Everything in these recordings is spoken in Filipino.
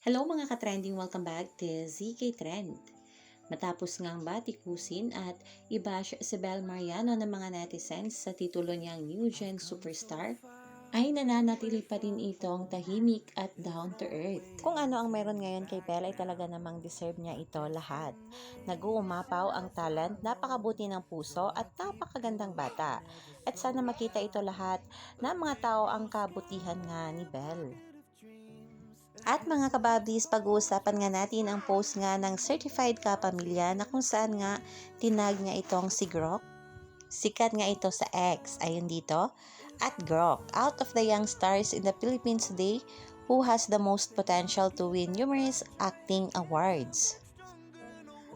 Hello mga ka-trending, welcome back to ZK Trend. Matapos ngang batikusin at i-bash si Bel Mariano ng mga netizens sa titulo niyang New Gen Superstar, ay nananatili pa rin itong tahimik at down to earth. Kung ano ang meron ngayon kay Bel ay talaga namang deserve niya ito lahat. Nag-uumapaw ang talent, napakabuti ng puso at napakagandang bata. At sana makita ito lahat ng mga tao ang kabutihan nga ni Bel. At mga kababis, pag-uusapan nga natin ang post nga ng Certified Kapamilya na kung saan nga tinag niya itong si Grok. Sikat nga ito sa X, ayun dito. At Grok, out of the young stars in the Philippines today, who has the most potential to win numerous acting awards?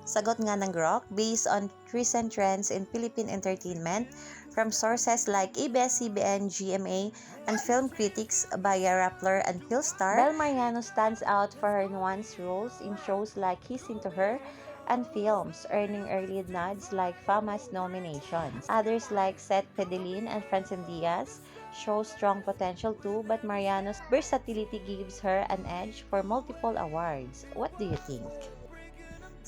Sagot nga ng Grok, based on recent trends in Philippine entertainment from sources like ABS-CBN, GMA, and film critics via Rappler and Philstar, Bel Mariano stands out for her nuanced roles in shows like He's Into Her and films, earning early nods like Fama's nominations. Others like Seth Pedelin and Francine Diaz show strong potential too, but Mariano's versatility gives her an edge for multiple awards. What do you think?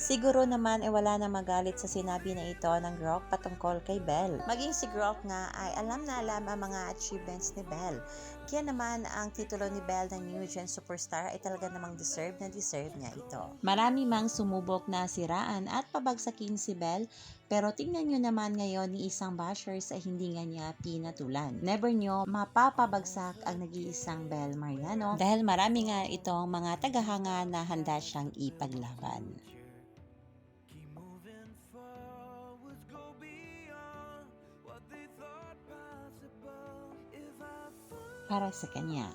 Siguro naman wala na magalit sa sinabi na ito ng Grok patungkol kay Bel. Maging si Grok nga ay alam na alam ang mga achievements ni Bel. Kaya naman ang titulo ni Bel ng New Gen Superstar ay talaga namang deserve na deserve niya ito. Marami mang sumubok na siraan at pabagsakin si Bel, pero tingnan nyo naman ngayon ni isang bashers ay hindi nga niya pinatulan. Never nyo mapapabagsak ang nag-iisang Bel Mariano dahil marami nga itong mga tagahanga na handa siyang ipaglaban. Para sa kanya.